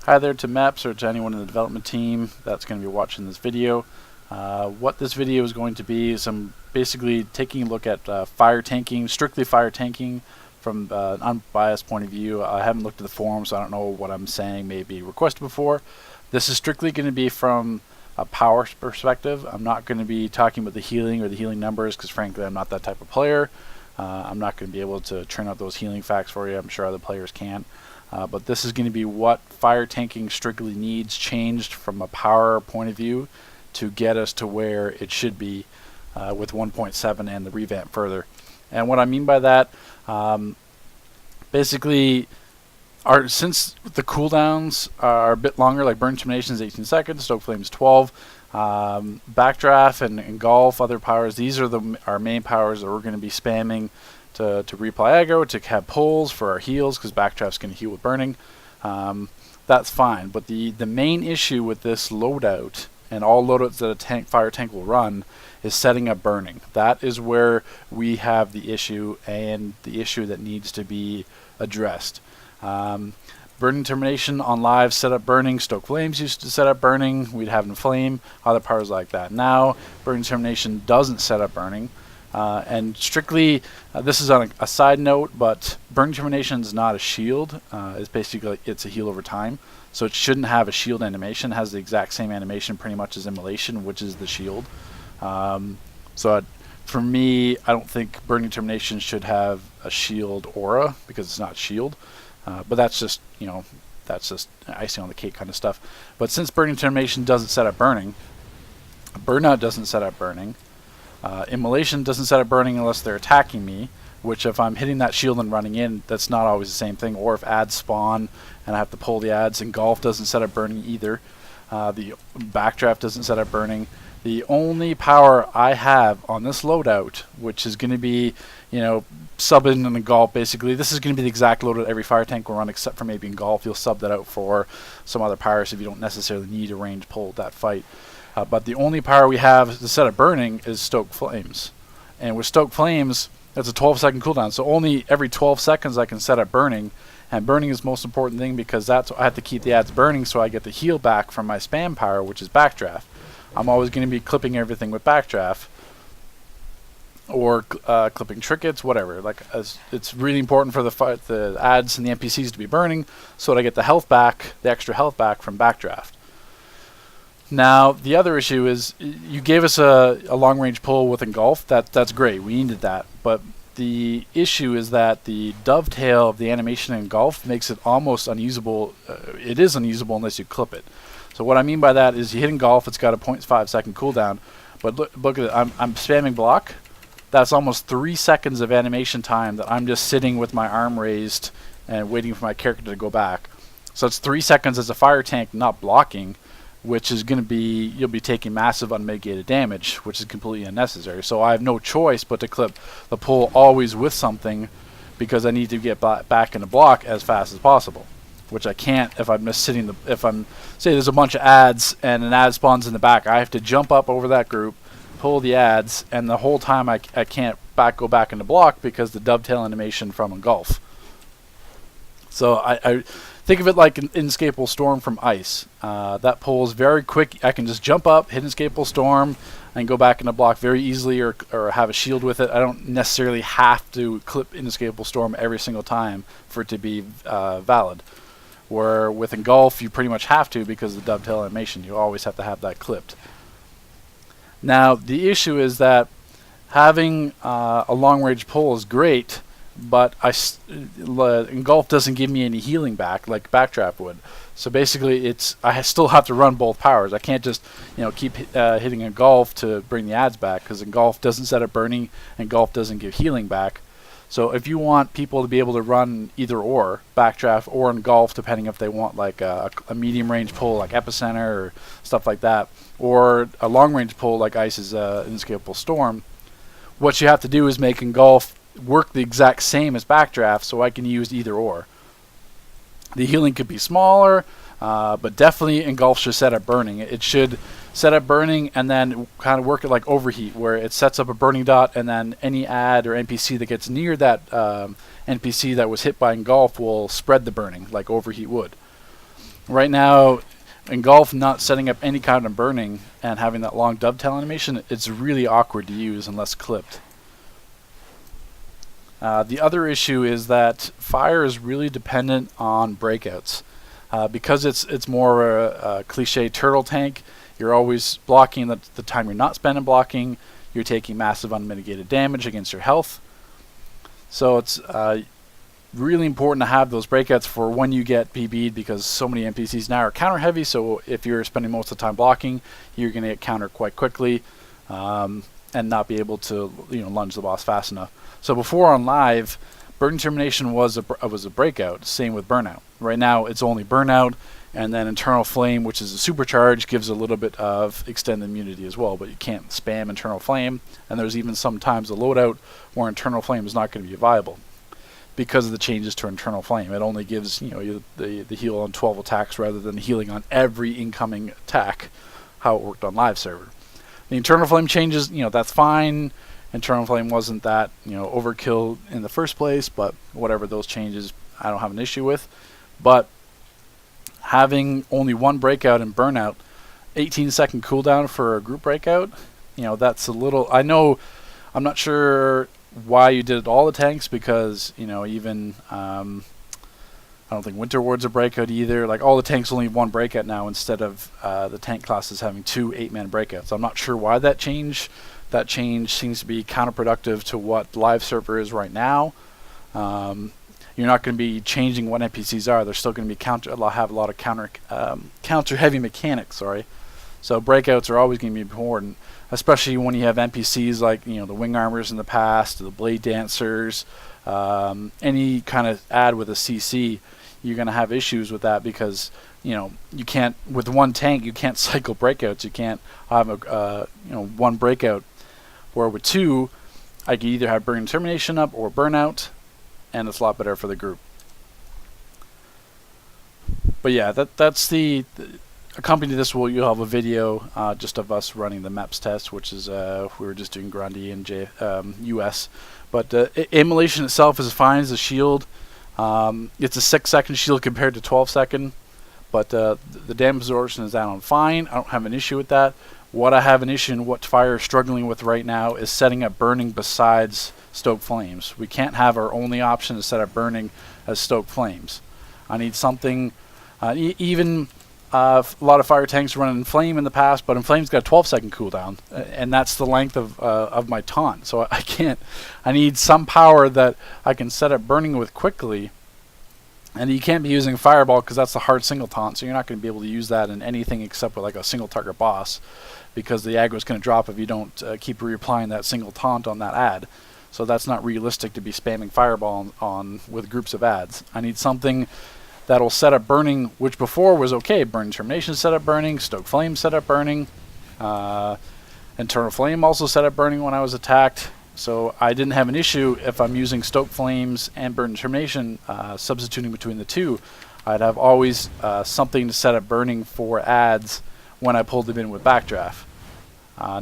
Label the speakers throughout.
Speaker 1: Hi there to Maps or to anyone in the development team that's going to be watching this video. What this video is going to be is I'm basically taking a look at fire tanking, strictly fire tanking from an unbiased point of view. I haven't looked at the forums, so I don't know what I'm saying may be requested before. This is strictly going to be from a power perspective. I'm not going to be talking about the healing or the healing numbers because frankly I'm not that type of player. I'm not going to be able to turn out those healing facts for you. I'm sure other players can. But this is going to be what fire tanking strictly needs changed from a power point of view to get us to where it should be with 1.7 and the revamp further. And what I mean by that, basically, since the cooldowns are a bit longer, like Burn Termination is 18 seconds, Stoke Flame is 12, Backdraft and Engulf, other powers, these are our main powers that we're going to be spamming to reapply aggro, to have pulls for our heals, because Backdraft's going to heal with burning. That's fine, but the main issue with this loadout, and all loadouts that a fire tank will run, is setting up burning. That is where we have the issue, and the issue that needs to be addressed. Burning Termination on live set up burning. Stoke Flames used to set up burning. We'd have Inflame, other powers like that. Now, Burning Termination doesn't set up burning. And strictly, this is on a side note, but Burning Termination is not a shield. It's basically, it's a heal over time. So it shouldn't have a shield animation. It has the exact same animation pretty much as Immolation, which is the shield. For me, I don't think Burning Termination should have a shield aura because it's not shield. But that's just, that's just icing on the cake kind of stuff. But since Burning Termination doesn't set up burning, Burnout doesn't set up burning, Immolation doesn't set up burning unless they're attacking me, which if I'm hitting that shield and running in, that's not always the same thing. Or if ads spawn and I have to pull the ads. Engulf doesn't set up burning either. The Backdraft doesn't set up burning. The only power I have on this loadout, which is going to be, sub in an Engulf basically. This is going to be the exact loadout every fire tank will run except for maybe Engulf. You'll sub that out for some other powers if you don't necessarily need a range pull at that fight. But the only power we have to set up burning is Stoke Flames. And with Stoke Flames, that's a 12-second cooldown. So only every 12 seconds I can set up burning. And burning is the most important thing because I have to keep the ads burning so I get the heal back from my spam power, which is Backdraft. I'm always going to be clipping everything with Backdraft. Or clipping trinkets, whatever. It's really important for the ads and the NPCs to be burning so that I get the health back, the extra health back from Backdraft. Now, the other issue is you gave us a long-range pull with Engulf. That's great. We needed that. But the issue is that the dovetail of the animation in Engulf makes it almost unusable. It is unusable unless you clip it. So what I mean by that is you hit Engulf, it's got a 0.5 second cooldown. But look at it. I'm spamming block. That's almost 3 seconds of animation time that I'm just sitting with my arm raised and waiting for my character to go back. So it's 3 seconds as a fire tank not blocking, which is going to be, you'll be taking massive unmitigated damage, which is completely unnecessary. So I have no choice but to clip the pull always with something because I need to get back in the block as fast as possible, which I can't if I'm just sitting, say there's a bunch of ads and an ad spawns in the back, I have to jump up over that group, pull the ads, and the whole time I can't go back in the block because the dovetail animation from Engulf. So I think of it like an Inescapable Storm from Ice. That pull is very quick. I can just jump up, hit Inescapable Storm, and go back in the block very easily or have a shield with it. I don't necessarily have to clip Inescapable Storm every single time for it to be valid. Where with Engulf, you pretty much have to because of the dovetail animation. You always have to have that clipped. Now, the issue is that having a long-range pull is great, but Engulf doesn't give me any healing back like Backdraft would. So basically, I still have to run both powers. I can't just keep hitting Engulf to bring the ads back because Engulf doesn't set up burning, Engulf doesn't give healing back. So if you want people to be able to run either or, Backdraft or Engulf, depending if they want like a medium range pull like Epicenter or stuff like that, or a long range pull like Ice's Inescapable Storm, what you have to do is make Engulf work the exact same as Backdraft so I can use either or. The healing could be smaller, but definitely Engulf should set up burning. It should set up burning and then kind of work it like Overheat, where it sets up a burning dot and then any ad or NPC that gets near that NPC that was hit by Engulf will spread the burning like Overheat would. Right now, Engulf not setting up any kind of burning and having that long dovetail animation, it's really awkward to use unless clipped. The other issue is that fire is really dependent on breakouts. Because it's more a cliche turtle tank, you're always blocking the time you're not spending blocking, you're taking massive unmitigated damage against your health. So it's really important to have those breakouts for when you get PB'd, because so many NPCs now are counter heavy, so if you're spending most of the time blocking, you're going to get countered quite quickly and not be able to lunge the boss fast enough. So before on live, Burning Termination was a breakout, same with Burnout. Right now it's only Burnout, and then Internal Flame, which is a supercharge, gives a little bit of extended immunity as well, but you can't spam Internal Flame, and there's even sometimes a loadout where Internal Flame is not going to be viable because of the changes to Internal Flame. It only gives you the heal on 12 attacks rather than healing on every incoming attack, how it worked on live server. The Internal Flame changes, that's fine. Internal Flame wasn't that overkill in the first place, but whatever, those changes I don't have an issue with. But having only one breakout in Burnout, 18-second cooldown for a group breakout, that's a little. I know, I'm not sure why you did it all the tanks, because even I don't think Winter Ward's a breakout either. Like, all the tanks only have one breakout now instead of the tank classes having 2 8-man breakouts. I'm not sure why that change. That change seems to be counterproductive to what live server is right now. You're not going to be changing what NPCs are. They're still going to be have a lot of counter heavy mechanics. Sorry, so breakouts are always going to be important, especially when you have NPCs like the Wing Armors in the past, the Blade Dancers, any kind of ad with a CC. You're going to have issues with that because you can't, with one tank you can't cycle breakouts. You can't have a one breakout. Where with 2, I could either have Burning Termination up or Burnout, and it's a lot better for the group. But yeah, that's accompanied to this. You'll have a video just of us running the MEPS test, which is we were just doing Grundy and US. But Immolation itself is fine as a shield. It's a 6-second shield compared to 12-second, but the damage absorption is down on fine. I don't have an issue with that. What I have an issue and what Fire is struggling with right now is setting up Burning besides Stoke Flames. We can't have our only option to set up Burning as Stoke Flames. I need something, even a lot of Fire tanks run in Flame in the past, but in Flame's got a 12-second cooldown, and that's the length of my taunt. So I need some power that I can set up Burning with quickly. And you can't be using Fireball because that's the hard single taunt, so you're not going to be able to use that in anything except with like a single target boss, because the aggro is going to drop if you don't keep reapplying that single taunt on that ad. So that's not realistic to be spamming Fireball on with groups of ads. I need something that'll set up Burning, which before was okay. Burning Termination set up Burning, Stoke Flame set up Burning, Internal Flame also set up Burning when I was attacked. So I didn't have an issue if I'm using Stoke Flames and Burning Termination, substituting between the two. I'd have always something to set up Burning for ads when I pulled them in with Backdraft.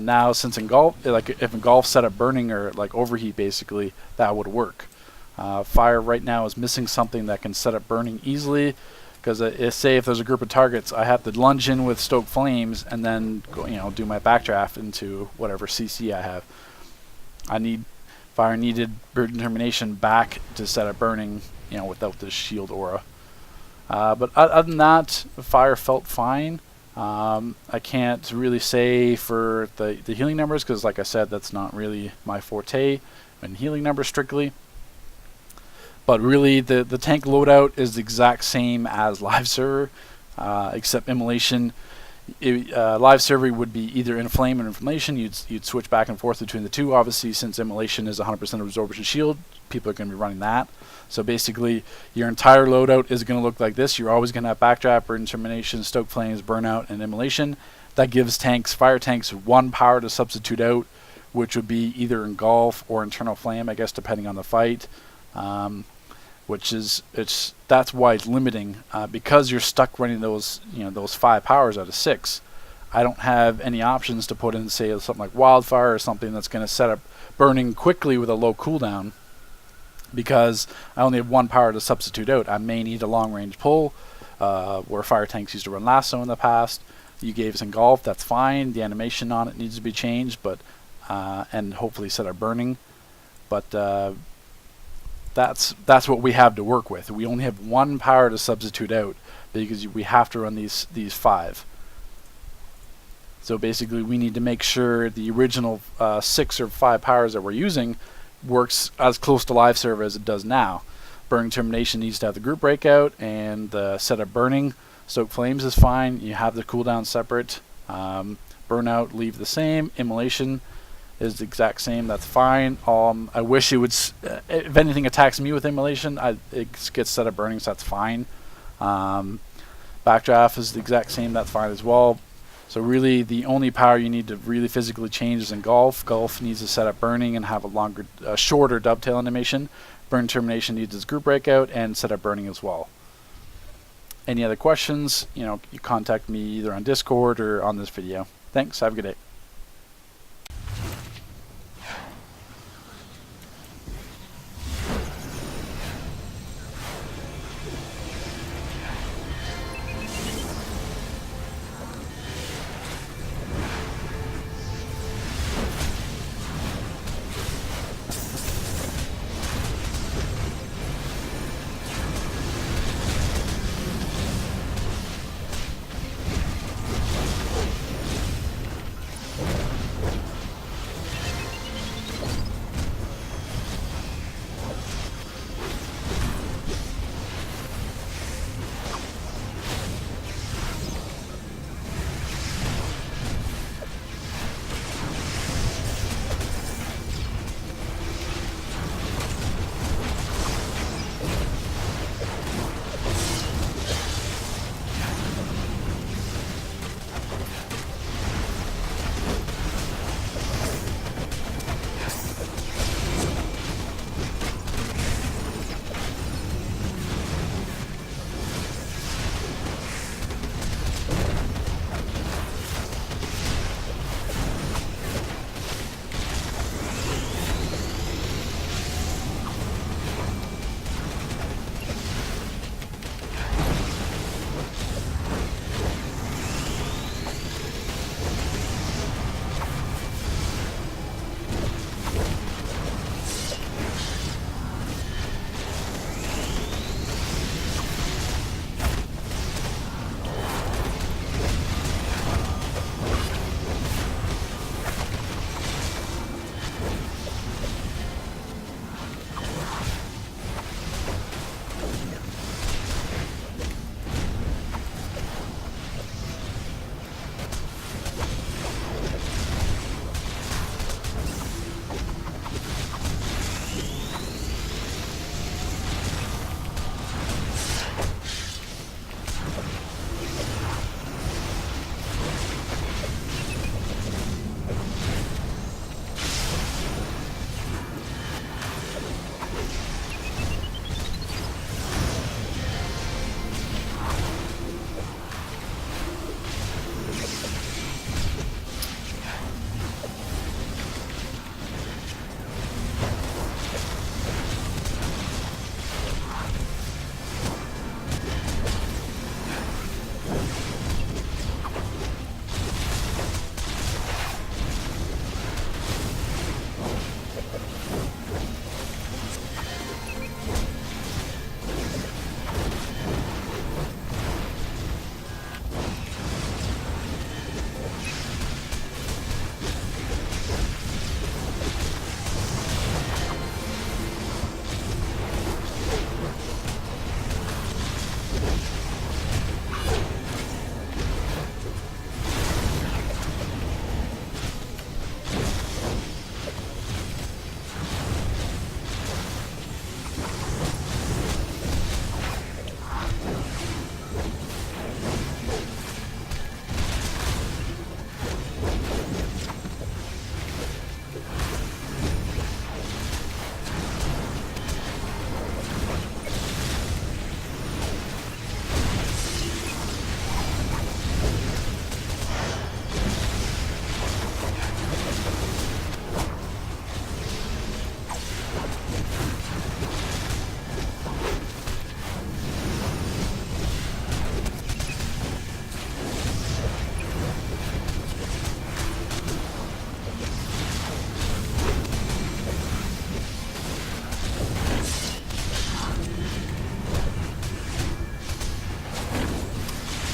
Speaker 1: Now, since Engulf, if Engulf set up Burning or like Overheat, basically, that would work. Fire right now is missing something that can set up Burning easily, because say if there's a group of targets, I have to lunge in with Stoke Flames and then go, do my Backdraft into whatever CC I have. Fire needed Burning Termination back to set up Burning, without this shield aura. But other than that, Fire felt fine. I can't really say for the healing numbers, because like I said, that's not really my forte in healing numbers strictly. But really, the tank loadout is the exact same as live server, except Immolation. Live server would be either Inflame or Inflammation. You'd switch back and forth between the two. Obviously, since Immolation is 100% absorption shield, people are going to be running that. So basically, your entire loadout is going to look like this. You're always going to have Backdraft, Burning Termination, Stoke Flames, Burnout, and Immolation. That gives fire tanks one power to substitute out, which would be either Engulf or Internal Flame, I guess, depending on the fight. That's why it's limiting, because you're stuck running those 5 powers out of 6. I don't have any options to put in, say, something like Wildfire or something that's going to set up Burning quickly with a low cooldown, because I only have 1 power to substitute out. I may need a long range pull, where fire tanks used to run lasso in the past. You gave us Engulf, that's fine. The animation on it needs to be changed, but and hopefully set up burning. But that's what we have to work with. We only have one power to substitute out because we have to run these 5. So basically we need to make sure the original 6 or 5 powers that we're using works as close to live server as it does now. Burning Termination needs to have the group breakout, and the setup burning. Soak Flames is fine. You have the cooldown separate. Burnout, leave the same. Immolation is the exact same. That's fine. I wish it would, if anything attacks me with Immolation, it gets set up burning, so that's fine. Backdraft is the exact same. That's fine as well. So really, the only power you need to really physically change is Engulf. Engulf needs to set up burning and have a shorter dovetail animation. Burn Termination needs its group breakout and set up burning as well. Any other questions, you contact me either on Discord or on this video. Thanks, have a good day.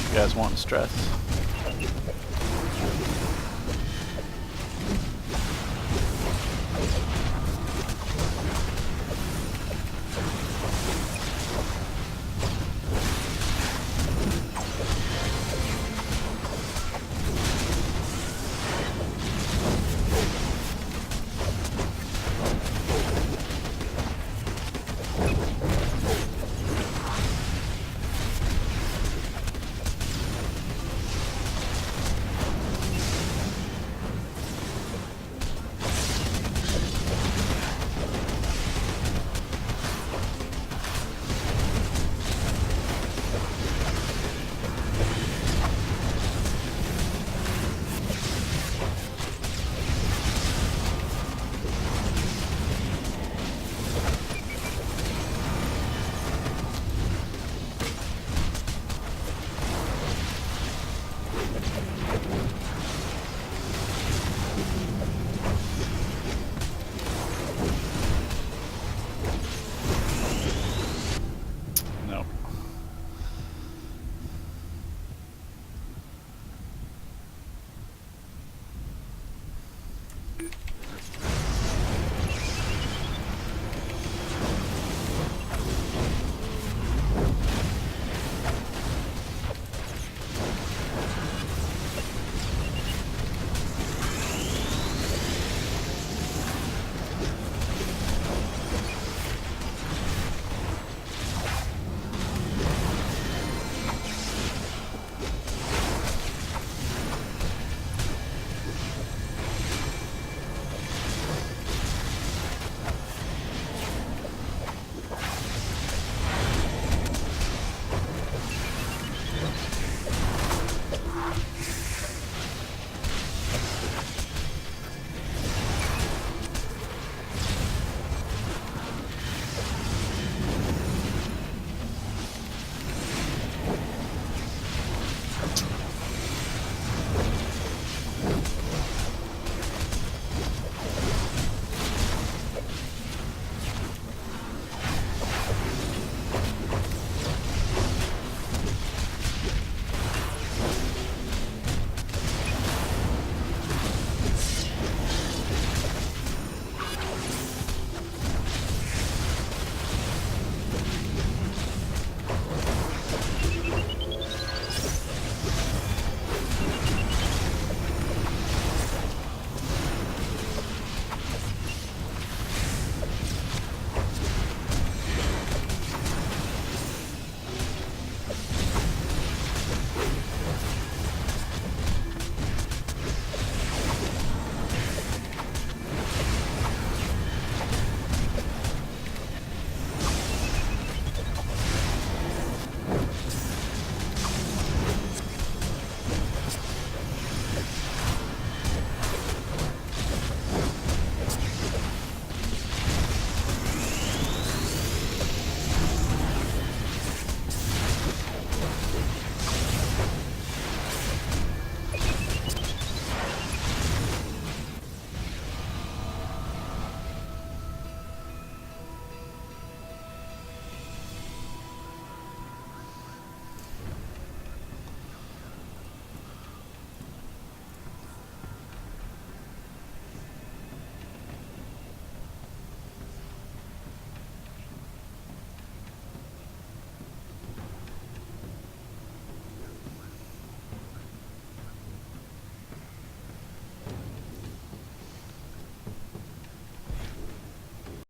Speaker 1: You guys want stress?